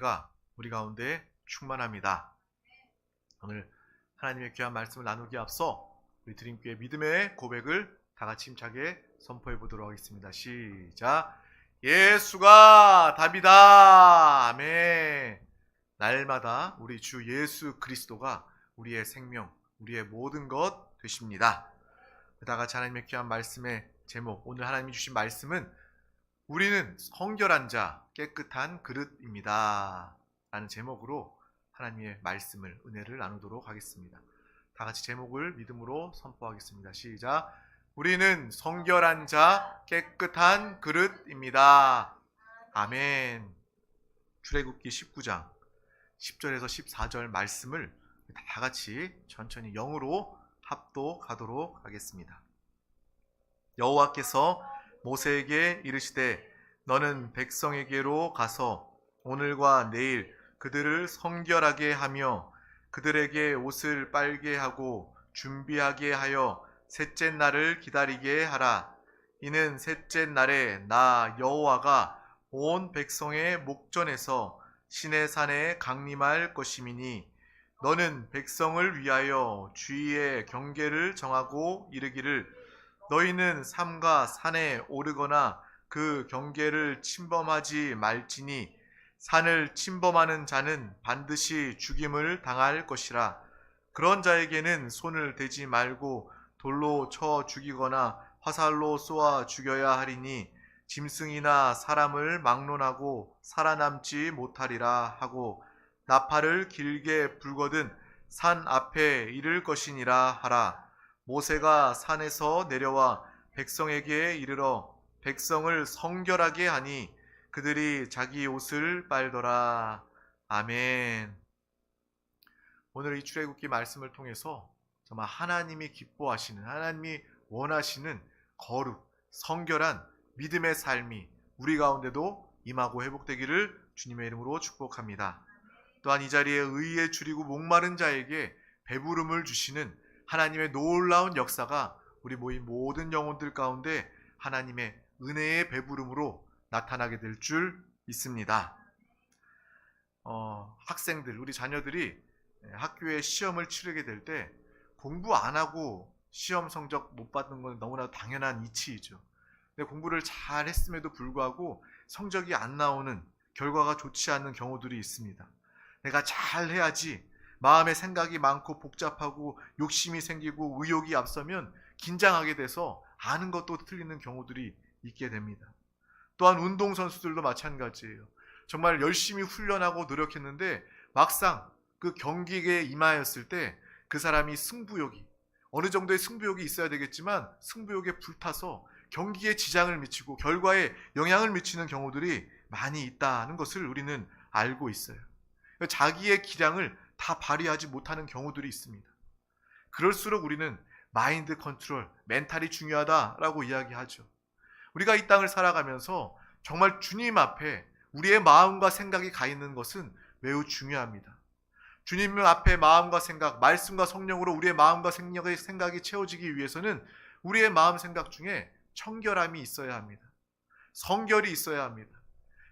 은혜가 우리 가운데 충만합니다. 오늘 하나님의 귀한 말씀을 나누기에 앞서 우리 드림교회 믿음의 고백을 다 같이 힘차게 선포해 보도록 하겠습니다. 시작. 예수가 답이다. 아멘. 날마다 우리 주 예수 그리스도가 우리의 생명, 우리의 모든 것 되십니다. 다 같이 하나님의 귀한 말씀의 제목, 오늘 하나님이 주신 말씀은 우리는 성결한 자, 깨끗한 그릇입니다 라는 제목으로 하나님의 말씀을, 은혜를 나누도록 하겠습니다. 다 같이 제목을 믿음으로 선포하겠습니다. 시작. 우리는 성결한 자, 깨끗한 그릇입니다. 아멘. 출애굽기 19장 10절에서 14절 말씀을 다 같이 천천히 영으로 합독하도록 하겠습니다. 여호와께서 모세에게 이르시되 너는 백성에게로 가서 오늘과 내일 그들을 성결하게 하며 그들에게 옷을 빨게 하고 준비하게 하여 셋째 날을 기다리게 하라. 이는 셋째 날에 나 여호와가 온 백성의 목전에서 시내산에 강림할 것임이니 너는 백성을 위하여 주의의 경계를 정하고 이르기를 너희는 삼가 산에 오르거나 그 경계를 침범하지 말지니 산을 침범하는 자는 반드시 죽임을 당할 것이라. 그런 자에게는 손을 대지 말고 돌로 쳐 죽이거나 화살로 쏘아 죽여야 하리니 짐승이나 사람을 막론하고 살아남지 못하리라 하고 나팔을 길게 불거든 산 앞에 이를 것이니라 하라. 모세가 산에서 내려와 백성에게 이르러 백성을 성결하게 하니 그들이 자기 옷을 빨더라. 아멘. 오늘 이 출애굽기 말씀을 통해서 정말 하나님이 기뻐하시는, 하나님이 원하시는 거룩, 성결한 믿음의 삶이 우리 가운데도 임하고 회복되기를 주님의 이름으로 축복합니다. 또한 이 자리에 의에 줄이고 목마른 자에게 배부름을 주시는 하나님의 놀라운 역사가 우리 모인 모든 영혼들 가운데 하나님의 은혜의 배부름으로 나타나게 될 줄 믿습니다. 학생들, 우리 자녀들이 학교에 시험을 치르게 될 때 공부 안 하고 시험 성적 못 받는 건 너무나 당연한 이치이죠. 근데 공부를 잘 했음에도 불구하고 성적이 안 나오는, 결과가 좋지 않는 경우들이 있습니다. 내가 잘 해야지, 마음의 생각이 많고 복잡하고 욕심이 생기고 의욕이 앞서면 긴장하게 돼서 아는 것도 틀리는 경우들이 있게 됩니다. 또한 운동선수들도 마찬가지예요. 정말 열심히 훈련하고 노력했는데 막상 그 경기에 임하였을 때 그 사람이 승부욕이, 어느 정도의 승부욕이 있어야 되겠지만 승부욕에 불타서 경기에 지장을 미치고 결과에 영향을 미치는 경우들이 많이 있다는 것을 우리는 알고 있어요. 자기의 기량을 다 발휘하지 못하는 경우들이 있습니다. 그럴수록 우리는 마인드 컨트롤, 멘탈이 중요하다라고 이야기하죠. 우리가 이 땅을 살아가면서 정말 주님 앞에 우리의 마음과 생각이 가 있는 것은 매우 중요합니다. 주님 앞에 마음과 생각, 말씀과 성령으로 우리의 마음과 생각이 채워지기 위해서는 우리의 마음 생각 중에 청결함이 있어야 합니다. 성결이 있어야 합니다.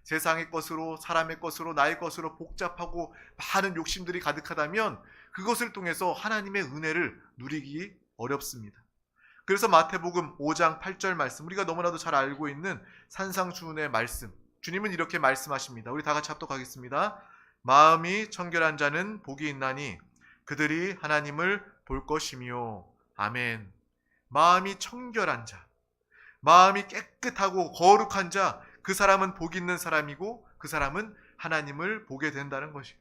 세상의 것으로, 사람의 것으로, 나의 것으로 복잡하고 많은 욕심들이 가득하다면 그것을 통해서 하나님의 은혜를 누리기 어렵습니다. 그래서 마태복음 5장 8절 말씀, 우리가 너무나도 잘 알고 있는 산상수훈의 말씀, 주님은 이렇게 말씀하십니다. 우리 다 같이 합독하겠습니다. 마음이 청결한 자는 복이 있나니 그들이 하나님을 볼 것이며. 아멘. 마음이 청결한 자, 마음이 깨끗하고 거룩한 자, 그 사람은 복 있는 사람이고 그 사람은 하나님을 보게 된다는 것이에요.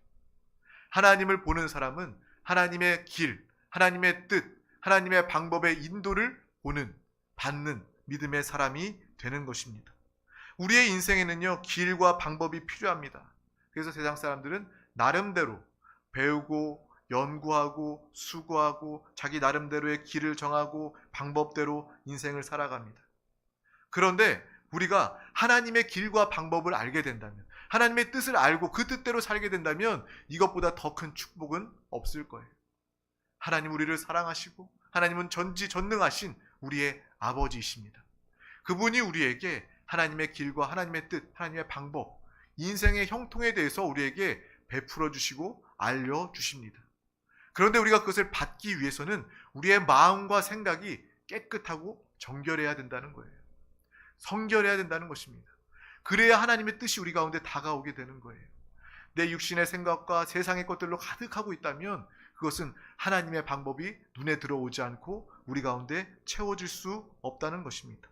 하나님을 보는 사람은 하나님의 길, 하나님의 뜻, 하나님의 방법의 인도를 보는, 받는 믿음의 사람이 되는 것입니다. 우리의 인생에는요, 길과 방법이 필요합니다. 그래서 세상 사람들은 나름대로 배우고 연구하고 수고하고 자기 나름대로의 길을 정하고 방법대로 인생을 살아갑니다. 그런데 우리가 하나님의 길과 방법을 알게 된다면, 하나님의 뜻을 알고 그 뜻대로 살게 된다면 이것보다 더 큰 축복은 없을 거예요. 하나님 우리를 사랑하시고 하나님은 전지전능하신 우리의 아버지이십니다. 그분이 우리에게 하나님의 길과 하나님의 뜻, 하나님의 방법, 인생의 형통에 대해서 우리에게 베풀어 주시고 알려주십니다. 그런데 우리가 그것을 받기 위해서는 우리의 마음과 생각이 깨끗하고 정결해야 된다는 거예요. 성결해야 된다는 것입니다. 그래야 하나님의 뜻이 우리 가운데 다가오게 되는 거예요. 내 육신의 생각과 세상의 것들로 가득하고 있다면 그것은 하나님의 방법이 눈에 들어오지 않고 우리 가운데 채워질 수 없다는 것입니다.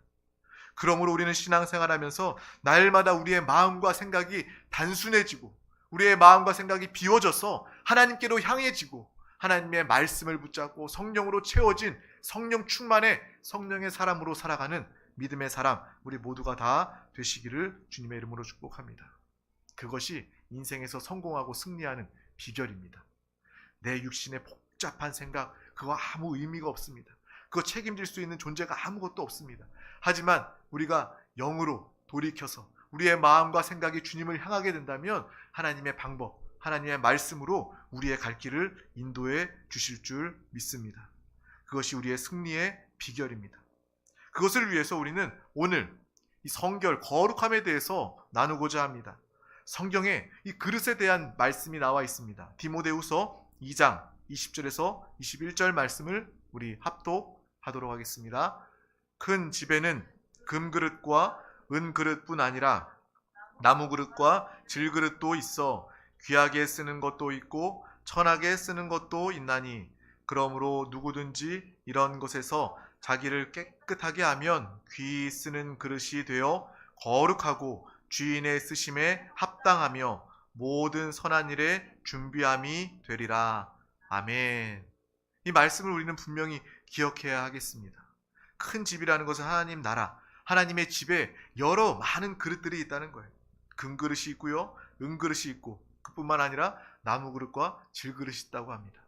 그러므로 우리는 신앙생활하면서 날마다 우리의 마음과 생각이 단순해지고 우리의 마음과 생각이 비워져서 하나님께로 향해지고 하나님의 말씀을 붙잡고 성령으로 채워진 성령 충만의 성령의 사람으로 살아가는 믿음의 사람 우리 모두가 다 되시기를 주님의 이름으로 축복합니다. 그것이 인생에서 성공하고 승리하는 비결입니다. 내 육신의 복잡한 생각 그거 아무 의미가 없습니다. 그거 책임질 수 있는 존재가 아무것도 없습니다. 하지만 우리가 영으로 돌이켜서 우리의 마음과 생각이 주님을 향하게 된다면 하나님의 방법, 하나님의 말씀으로 우리의 갈 길을 인도해 주실 줄 믿습니다. 그것이 우리의 승리의 비결입니다. 그것을 위해서 우리는 오늘 이 성결, 거룩함에 대해서 나누고자 합니다. 성경에 이 그릇에 대한 말씀이 나와 있습니다. 디모데후서 2장 20절에서 21절 말씀을 우리 합독하도록 하겠습니다. 큰 집에는 금그릇과 은그릇뿐 아니라 나무그릇과 질그릇도 있어 귀하게 쓰는 것도 있고 천하게 쓰는 것도 있나니 그러므로 누구든지 이런 것에서 자기를 깨끗하게 하면 귀히 쓰는 그릇이 되어 거룩하고 주인의 쓰심에 합당하며 모든 선한 일에 준비함이 되리라. 아멘. 이 말씀을 우리는 분명히 기억해야 하겠습니다. 큰 집이라는 것은 하나님 나라, 하나님의 집에 여러 많은 그릇들이 있다는 거예요. 금그릇이 있고요, 은그릇이 있고 그뿐만 아니라 나무그릇과 질그릇이 있다고 합니다.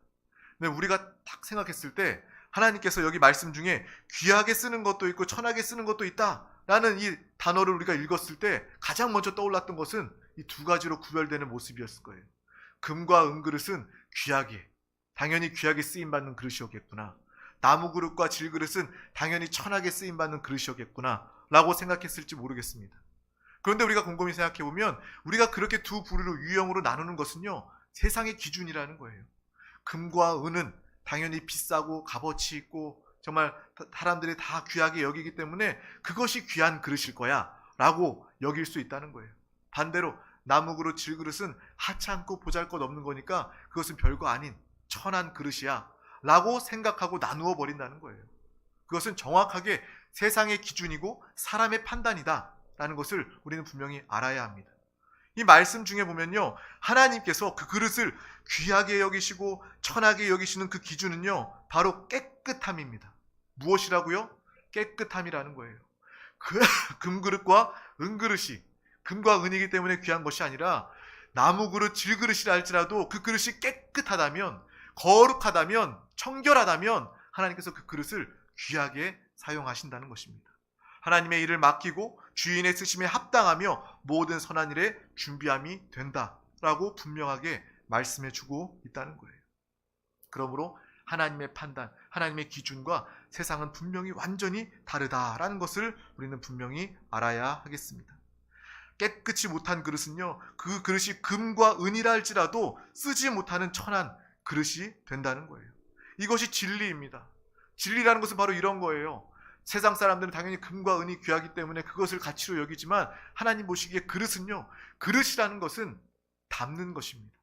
근데 우리가 딱 생각했을 때 하나님께서 여기 말씀 중에 귀하게 쓰는 것도 있고 천하게 쓰는 것도 있다라는 이 단어를 우리가 읽었을 때 가장 먼저 떠올랐던 것은 이 두 가지로 구별되는 모습이었을 거예요. 금과 은그릇은 귀하게, 당연히 귀하게 쓰임받는 그릇이었겠구나. 나무그릇과 질그릇은 당연히 천하게 쓰임받는 그릇이었겠구나 라고 생각했을지 모르겠습니다. 그런데 우리가 곰곰이 생각해보면 우리가 그렇게 두 부류로 유형으로 나누는 것은요, 세상의 기준이라는 거예요. 금과 은은 당연히 비싸고 값어치 있고 정말 사람들이 다 귀하게 여기기 때문에 그것이 귀한 그릇일 거야 라고 여길 수 있다는 거예요. 반대로 나무그릇, 질그릇은 하찮고 보잘것없는 거니까 그것은 별거 아닌 천한 그릇이야 라고 생각하고 나누어 버린다는 거예요. 그것은 정확하게 세상의 기준이고 사람의 판단이다 라는 것을 우리는 분명히 알아야 합니다. 이 말씀 중에 보면요, 하나님께서 그 그릇을 귀하게 여기시고 천하게 여기시는 그 기준은요, 바로 깨끗함입니다. 무엇이라고요? 깨끗함이라는 거예요. 그 금그릇과 은그릇이 금과 은이기 때문에 귀한 것이 아니라 나무그릇, 질그릇이라 할지라도 그 그릇이 깨끗하다면, 거룩하다면, 청결하다면 하나님께서 그 그릇을 귀하게 사용하신다는 것입니다. 하나님의 일을 맡기고 주인의 쓰심에 합당하며 모든 선한 일에 준비함이 된다라고 분명하게 말씀해 주고 있다는 거예요. 그러므로 하나님의 판단, 하나님의 기준과 세상은 분명히 완전히 다르다라는 것을 우리는 분명히 알아야 하겠습니다. 깨끗이 못한 그릇은요, 그 그릇이 금과 은이라 할지라도 쓰지 못하는 천한 그릇이 된다는 거예요. 이것이 진리입니다. 진리라는 것은 바로 이런 거예요. 세상 사람들은 당연히 금과 은이 귀하기 때문에 그것을 가치로 여기지만 하나님 보시기에 그릇은요, 그릇이라는 것은 담는 것입니다.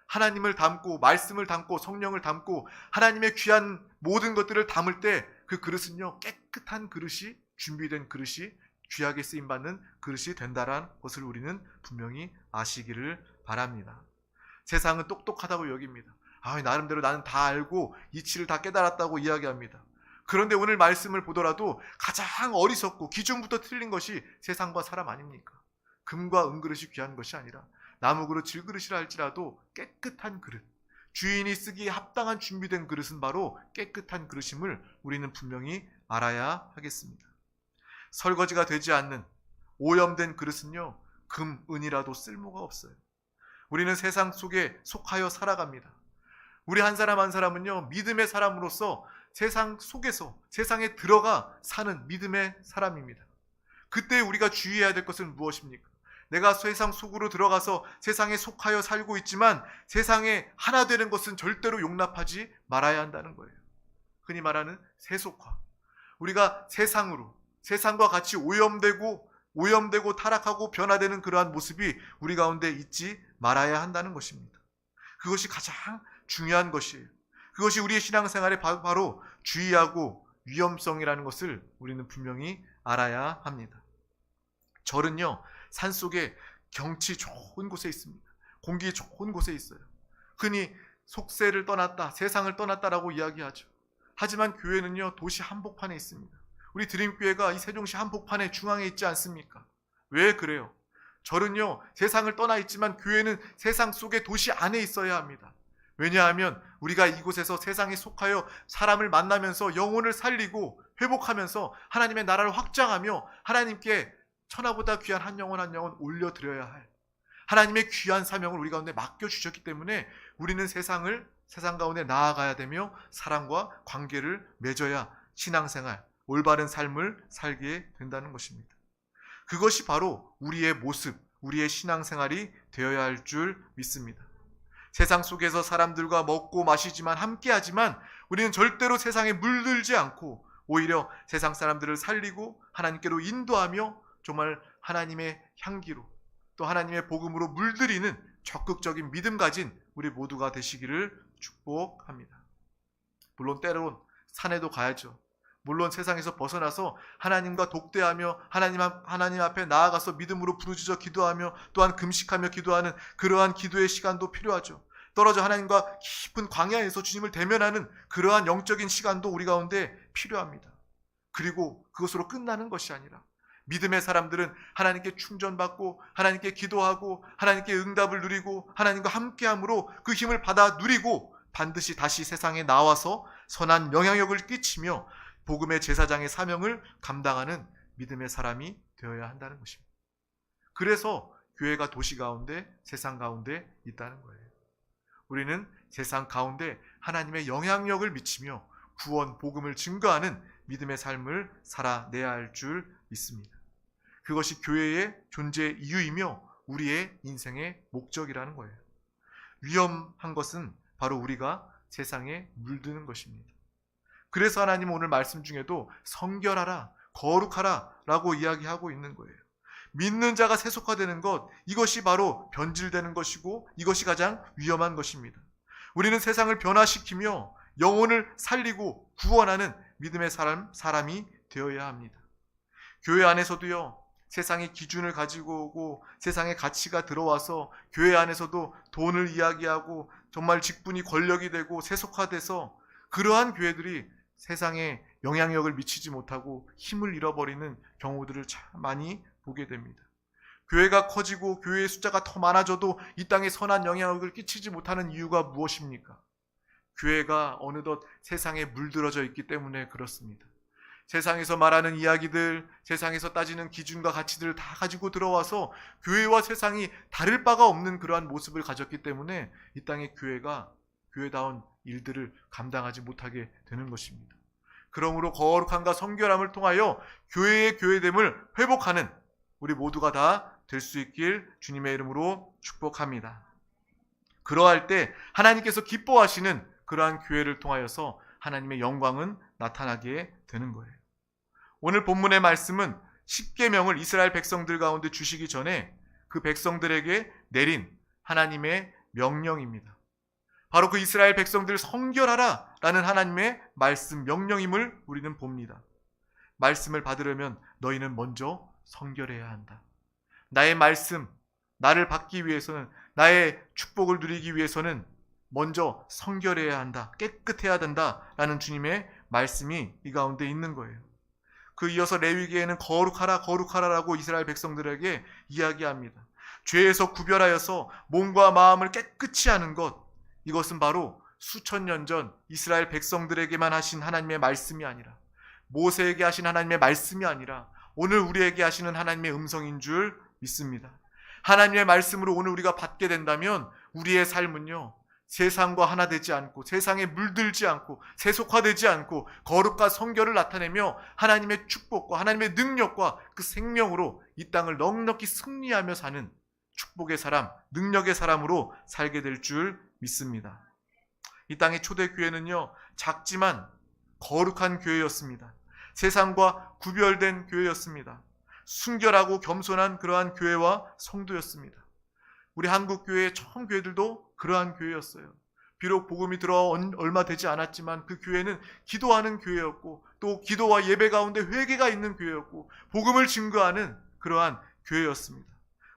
하나님을 담고 말씀을 담고 성령을 담고 하나님의 귀한 모든 것들을 담을 때 그 그릇은요, 깨끗한 그릇이, 준비된 그릇이, 귀하게 쓰임받는 그릇이 된다는 것을 우리는 분명히 아시기를 바랍니다. 세상은 똑똑하다고 여깁니다. 나름대로 나는 다 알고 이치를 다 깨달았다고 이야기합니다. 그런데 오늘 말씀을 보더라도 가장 어리석고 기준부터 틀린 것이 세상과 사람 아닙니까? 금과 은그릇이 귀한 것이 아니라 나무그릇, 질그릇이라 할지라도 깨끗한 그릇, 주인이 쓰기에 합당한 준비된 그릇은 바로 깨끗한 그릇임을 우리는 분명히 알아야 하겠습니다. 설거지가 되지 않는 오염된 그릇은요, 금, 은이라도 쓸모가 없어요. 우리는 세상 속에 속하여 살아갑니다. 우리 한 사람 한 사람은요, 믿음의 사람으로서 세상 속에서 세상에 들어가 사는 믿음의 사람입니다. 그때 우리가 주의해야 될 것은 무엇입니까? 내가 세상 속으로 들어가서 세상에 속하여 살고 있지만 세상에 하나 되는 것은 절대로 용납하지 말아야 한다는 거예요. 흔히 말하는 세속화. 우리가 세상과 같이 오염되고 타락하고 변화되는 그러한 모습이 우리 가운데 있지 말아야 한다는 것입니다. 그것이 가장 중요한 것이에요. 그것이 우리의 신앙생활에 바로 주의하고 위험성이라는 것을 우리는 분명히 알아야 합니다. 절은요, 산속에 경치 좋은 곳에 있습니다. 공기 좋은 곳에 있어요. 흔히 속세를 떠났다, 세상을 떠났다라고 이야기하죠. 하지만 교회는요, 도시 한복판에 있습니다. 우리 드림교회가 이 세종시 한복판의 중앙에 있지 않습니까? 왜 그래요? 절은요, 세상을 떠나 있지만 교회는 세상 속의 도시 안에 있어야 합니다. 왜냐하면 우리가 이곳에서 세상에 속하여 사람을 만나면서 영혼을 살리고 회복하면서 하나님의 나라를 확장하며 하나님께 천하보다 귀한 한 영혼 한 영혼 올려드려야 할 하나님의 귀한 사명을 우리 가운데 맡겨주셨기 때문에 우리는 세상 가운데 나아가야 되며 사람과 관계를 맺어야 신앙생활, 올바른 삶을 살게 된다는 것입니다. 그것이 바로 우리의 모습, 우리의 신앙생활이 되어야 할 줄 믿습니다. 세상 속에서 사람들과 먹고 마시지만 함께하지만 우리는 절대로 세상에 물들지 않고 오히려 세상 사람들을 살리고 하나님께로 인도하며 정말 하나님의 향기로 또 하나님의 복음으로 물들이는 적극적인 믿음 가진 우리 모두가 되시기를 축복합니다. 물론 때론 산에도 가야죠. 물론 세상에서 벗어나서 하나님과 독대하며 하나님 앞에 나아가서 믿음으로 부르짖어 기도하며 또한 금식하며 기도하는 그러한 기도의 시간도 필요하죠. 떨어져 하나님과 깊은 광야에서 주님을 대면하는 그러한 영적인 시간도 우리 가운데 필요합니다. 그리고 그것으로 끝나는 것이 아니라 믿음의 사람들은 하나님께 충전받고 하나님께 기도하고 하나님께 응답을 누리고 하나님과 함께함으로 그 힘을 받아 누리고 반드시 다시 세상에 나와서 선한 영향력을 끼치며 복음의 제사장의 사명을 감당하는 믿음의 사람이 되어야 한다는 것입니다. 그래서 교회가 도시 가운데 세상 가운데 있다는 거예요. 우리는 세상 가운데 하나님의 영향력을 미치며 구원, 복음을 증거하는 믿음의 삶을 살아내야 할 줄 믿습니다. 그것이 교회의 존재 이유이며 우리의 인생의 목적이라는 거예요. 위험한 것은 바로 우리가 세상에 물드는 것입니다. 그래서 하나님은 오늘 말씀 중에도 성결하라, 거룩하라 라고 이야기하고 있는 거예요. 믿는 자가 세속화되는 것, 이것이 바로 변질되는 것이고 이것이 가장 위험한 것입니다. 우리는 세상을 변화시키며 영혼을 살리고 구원하는 믿음의 사람이 되어야 합니다. 교회 안에서도요, 세상의 기준을 가지고 오고 세상의 가치가 들어와서 교회 안에서도 돈을 이야기하고 정말 직분이 권력이 되고 세속화돼서 그러한 교회들이 세상에 영향력을 미치지 못하고 힘을 잃어버리는 경우들을 참 많이 보게 됩니다. 교회가 커지고 교회의 숫자가 더 많아져도 이 땅에 선한 영향력을 끼치지 못하는 이유가 무엇입니까? 교회가 어느덧 세상에 물들어져 있기 때문에 그렇습니다. 세상에서 말하는 이야기들, 세상에서 따지는 기준과 가치들을 다 가지고 들어와서 교회와 세상이 다를 바가 없는 그러한 모습을 가졌기 때문에 이 땅의 교회가 교회다운 일들을 감당하지 못하게 되는 것입니다. 그러므로 거룩함과 성결함을 통하여 교회의 교회됨을 회복하는 우리 모두가 다 될 수 있길 주님의 이름으로 축복합니다. 그러할 때 하나님께서 기뻐하시는 그러한 교회를 통하여서 하나님의 영광은 나타나게 되는 거예요. 오늘 본문의 말씀은 십계명을 이스라엘 백성들 가운데 주시기 전에 그 백성들에게 내린 하나님의 명령입니다. 바로 그 이스라엘 백성들을 성결하라 라는 하나님의 말씀, 명령임을 우리는 봅니다. 말씀을 받으려면 너희는 먼저 성결해야 한다. 나의 말씀, 나를 받기 위해서는, 나의 축복을 누리기 위해서는 먼저 성결해야 한다, 깨끗해야 된다라는 주님의 말씀이 이 가운데 있는 거예요. 그 이어서 레위기에는 거룩하라, 거룩하라라고 이스라엘 백성들에게 이야기합니다. 죄에서 구별하여서 몸과 마음을 깨끗이 하는 것, 이것은 바로 수천 년 전 이스라엘 백성들에게만 하신 하나님의 말씀이 아니라, 모세에게 하신 하나님의 말씀이 아니라 오늘 우리에게 하시는 하나님의 음성인 줄 믿습니다. 하나님의 말씀으로 오늘 우리가 받게 된다면 우리의 삶은요, 세상과 하나 되지 않고 세상에 물들지 않고 세속화되지 않고 거룩과 성결을 나타내며 하나님의 축복과 하나님의 능력과 그 생명으로 이 땅을 넉넉히 승리하며 사는 축복의 사람, 능력의 사람으로 살게 될 줄 믿습니다. 이 땅의 초대교회는요, 작지만 거룩한 교회였습니다. 세상과 구별된 교회였습니다. 순결하고 겸손한 그러한 교회와 성도였습니다. 우리 한국교회의 처음 교회들도 그러한 교회였어요. 비록 복음이 들어와 얼마 되지 않았지만 그 교회는 기도하는 교회였고 또 기도와 예배 가운데 회개가 있는 교회였고 복음을 증거하는 그러한 교회였습니다.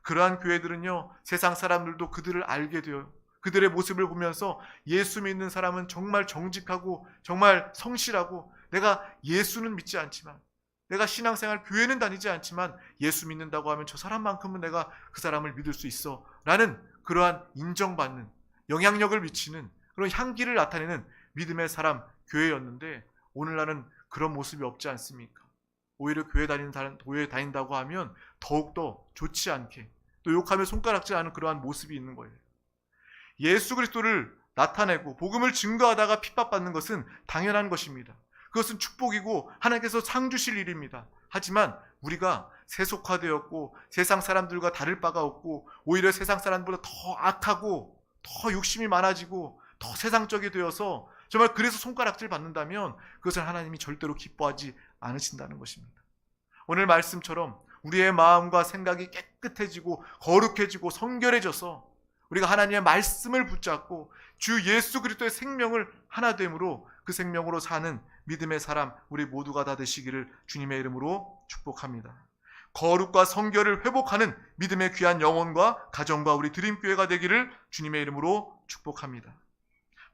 그러한 교회들은요, 세상 사람들도 그들을 알게 되어요. 그들의 모습을 보면서 예수 믿는 사람은 정말 정직하고 정말 성실하고, 내가 예수는 믿지 않지만, 내가 신앙생활 교회는 다니지 않지만 예수 믿는다고 하면 저 사람만큼은 내가 그 사람을 믿을 수 있어 라는 그러한 인정받는, 영향력을 미치는 그런 향기를 나타내는 믿음의 사람, 교회였는데 오늘날은 그런 모습이 없지 않습니까? 오히려 교회 다닌다고 하면 더욱더 좋지 않게, 또 욕하며 손가락질하는 그러한 모습이 있는 거예요. 예수 그리스도를 나타내고 복음을 증거하다가 핍박받는 것은 당연한 것입니다. 그것은 축복이고 하나님께서 상 주실 일입니다. 하지만 우리가 세속화되었고 세상 사람들과 다를 바가 없고 오히려 세상 사람보다 더 악하고 더 욕심이 많아지고 더 세상적이 되어서 정말 그래서 손가락질 받는다면 그것을 하나님이 절대로 기뻐하지 않으신다는 것입니다. 오늘 말씀처럼 우리의 마음과 생각이 깨끗해지고 거룩해지고 성결해져서 우리가 하나님의 말씀을 붙잡고 주 예수 그리스도의 생명을 하나됨으로 그 생명으로 사는 믿음의 사람 우리 모두가 다 되시기를 주님의 이름으로 축복합니다. 거룩과 성결을 회복하는 믿음의 귀한 영혼과 가정과 우리 드림교회가 되기를 주님의 이름으로 축복합니다.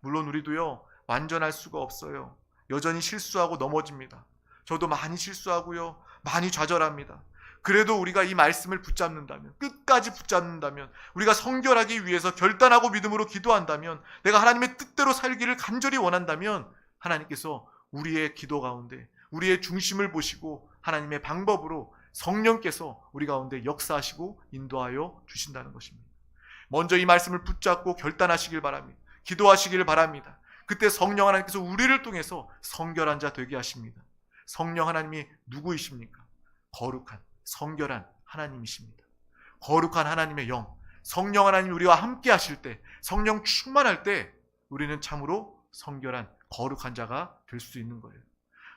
물론 우리도요, 완전할 수가 없어요. 여전히 실수하고 넘어집니다. 저도 많이 실수하고요, 많이 좌절합니다. 그래도 우리가 이 말씀을 붙잡는다면, 끝까지 붙잡는다면, 우리가 성결하기 위해서 결단하고 믿음으로 기도한다면, 내가 하나님의 뜻대로 살기를 간절히 원한다면 하나님께서 우리의 기도 가운데 우리의 중심을 보시고 하나님의 방법으로 성령께서 우리 가운데 역사하시고 인도하여 주신다는 것입니다. 먼저 이 말씀을 붙잡고 결단하시길 바랍니다. 기도하시길 바랍니다. 그때 성령 하나님께서 우리를 통해서 성결한 자 되게 하십니다. 성령 하나님이 누구이십니까? 거룩한 성결한 하나님이십니다. 거룩한 하나님의 영, 성령 하나님이 우리와 함께 하실 때, 성령 충만할 때 우리는 참으로 성결한 거룩한 자가 될 수 있는 거예요.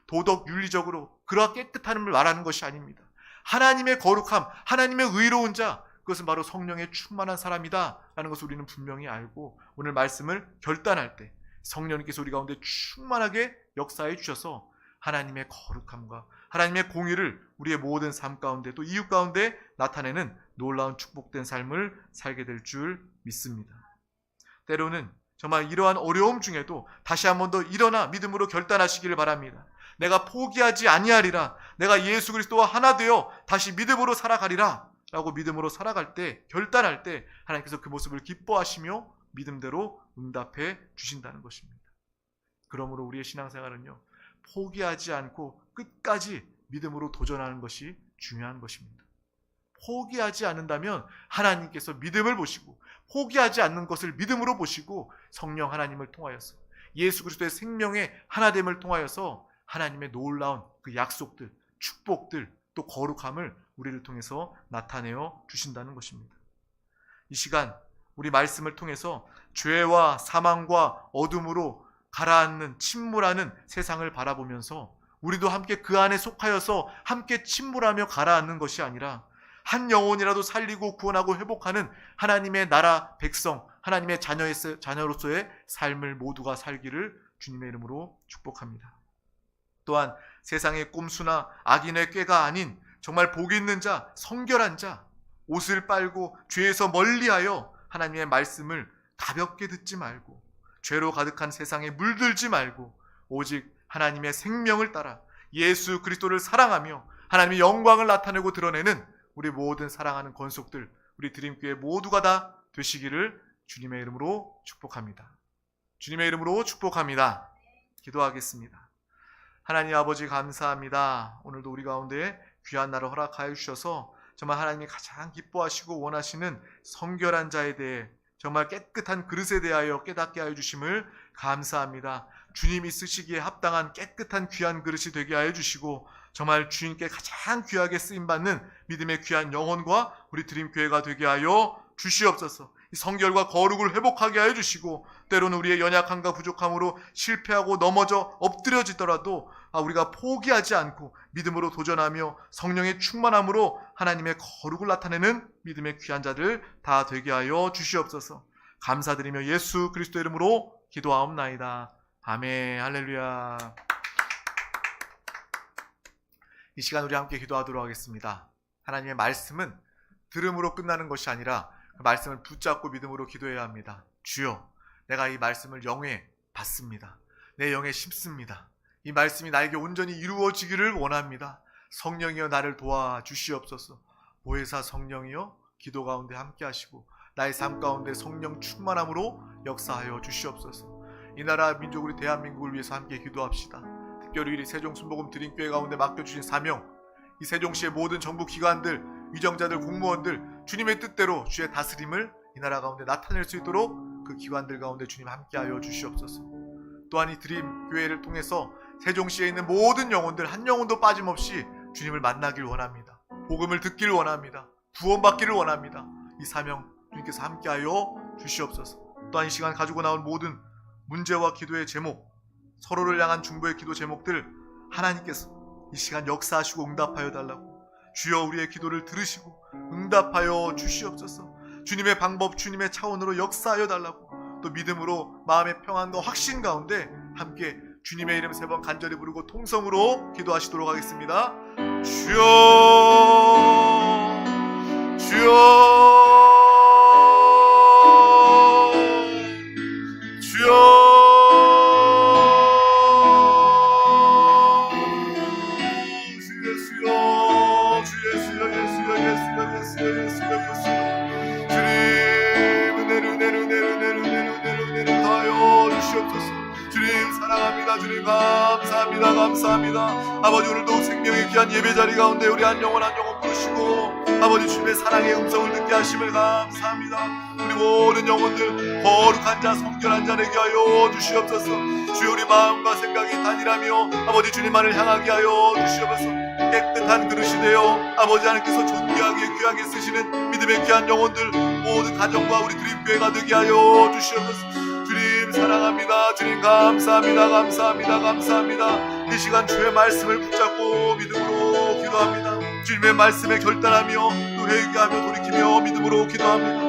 도덕 윤리적으로 그러한 깨끗함을 말하는 것이 아닙니다. 하나님의 거룩함, 하나님의 의로운 자, 그것은 바로 성령의 충만한 사람이다 라는 것을 우리는 분명히 알고 오늘 말씀을 결단할 때 성령님께서 우리 가운데 충만하게 역사해 주셔서 하나님의 거룩함과 하나님의 공의를 우리의 모든 삶 가운데 또 이웃 가운데 나타내는 놀라운 축복된 삶을 살게 될 줄 믿습니다. 때로는 정말 이러한 어려움 중에도 다시 한 번 더 일어나 믿음으로 결단하시기를 바랍니다. 내가 포기하지 아니하리라, 내가 예수 그리스도와 하나 되어 다시 믿음으로 살아가리라 라고 믿음으로 살아갈 때, 결단할 때 하나님께서 그 모습을 기뻐하시며 믿음대로 응답해 주신다는 것입니다. 그러므로 우리의 신앙생활은요, 포기하지 않고 끝까지 믿음으로 도전하는 것이 중요한 것입니다. 포기하지 않는다면 하나님께서 믿음을 보시고, 포기하지 않는 것을 믿음으로 보시고 성령 하나님을 통하여서 예수 그리스도의 생명의 하나됨을 통하여서 하나님의 놀라운 그 약속들, 축복들, 또 거룩함을 우리를 통해서 나타내어 주신다는 것입니다. 이 시간 우리 말씀을 통해서 죄와 사망과 어둠으로 가라앉는, 침몰하는 세상을 바라보면서 우리도 함께 그 안에 속하여서 함께 침몰하며 가라앉는 것이 아니라 한 영혼이라도 살리고 구원하고 회복하는 하나님의 나라 백성, 하나님의 자녀로서의 삶을 모두가 살기를 주님의 이름으로 축복합니다. 또한 세상의 꼼수나 악인의 꾀가 아닌 정말 복 있는 자, 성결한 자, 옷을 빨고 죄에서 멀리하여 하나님의 말씀을 가볍게 듣지 말고 죄로 가득한 세상에 물들지 말고 오직 하나님의 생명을 따라 예수 그리스도를 사랑하며 하나님의 영광을 나타내고 드러내는 우리 모든 사랑하는 권속들, 우리 드림교회 모두가 다 되시기를 주님의 이름으로 축복합니다. 주님의 이름으로 축복합니다. 기도하겠습니다. 하나님 아버지 감사합니다. 오늘도 우리 가운데 귀한 날을 허락하여 주셔서 정말 하나님이 가장 기뻐하시고 원하시는 성결한 자에 대해 정말 깨끗한 그릇에 대하여 깨닫게 하여 주심을 감사합니다. 주님이 쓰시기에 합당한 깨끗한 귀한 그릇이 되게 하여 주시고 정말 주님께 가장 귀하게 쓰임받는 믿음의 귀한 영혼과 우리 드림교회가 되게 하여 주시옵소서. 이 성결과 거룩을 회복하게 하여 주시고 때로는 우리의 연약함과 부족함으로 실패하고 넘어져 엎드려지더라도 우리가 포기하지 않고 믿음으로 도전하며 성령의 충만함으로 하나님의 거룩을 나타내는 믿음의 귀한 자들 다 되게 하여 주시옵소서. 감사드리며 예수 그리스도 이름으로 기도하옵나이다. 아멘. 할렐루야. 이 시간 우리 함께 기도하도록 하겠습니다. 하나님의 말씀은 들음으로 끝나는 것이 아니라 그 말씀을 붙잡고 믿음으로 기도해야 합니다. 주여, 내가 이 말씀을 영에 받습니다. 내 영에 심습니다. 이 말씀이 나에게 온전히 이루어지기를 원합니다. 성령이여 나를 도와주시옵소서. 보혜사 성령이여 기도 가운데 함께 하시고 나의 삶 가운데 성령 충만함으로 역사하여 주시옵소서. 이 나라 민족 우리 대한민국을 위해서 함께 기도합시다. 특별히 우리 세종 순복음 드림교회 가운데 맡겨주신 사명, 이 세종시의 모든 정부 기관들, 위정자들, 공무원들 주님의 뜻대로 주의 다스림을 이 나라 가운데 나타낼 수 있도록 그 기관들 가운데 주님 함께하여 주시옵소서. 또한 이 드림교회를 통해서 세종시에 있는 모든 영혼들 한 영혼도 빠짐없이 주님을 만나길 원합니다. 복음을 듣기를 원합니다. 구원받기를 원합니다. 이 사명 주님께서 함께하여 주시옵소서. 또한 이 시간 가지고 나온 모든 문제와 기도의 제목, 서로를 향한 중보의 기도 제목들 하나님께서 이 시간 역사하시고 응답하여 달라고, 주여 우리의 기도를 들으시고 응답하여 주시옵소서. 주님의 방법, 주님의 차원으로 역사하여 달라고, 또 믿음으로 마음의 평안과 확신 가운데 함께 주님의 이름 3번 간절히 부르고 통성으로 기도하시도록 하겠습니다. 주여, 주여, 주여. 주님 감사합니다. 감사합니다. 아버지, 오늘도 생명의 귀한 예배 자리 가운데 우리 한 영혼 한 영혼 부르시고 아버지 주님의 사랑의 음성을 듣게 하심을 감사합니다. 우리 모든 영혼들 거룩한 자, 성결한 자 되게 하여 주시옵소서. 주여 우리 마음과 생각이 단일하며 아버지 주님만을 향하게 하여 주시옵소서. 깨끗한 그릇이 되어 아버지 하나님께서 존귀하게 귀하게 쓰시는 믿음의 귀한 영혼들 모든 가정과 우리 드림교회가 되게 하여 주시옵소서. 주님 사랑합니다. 주님 감사합니다. 감사합니다. 감사합니다. 이 시간 주의 말씀을 붙잡고 믿음으로 기도합니다. 주님의 말씀에 결단하며 또 회개하며 돌이키며 믿음으로 기도합니다.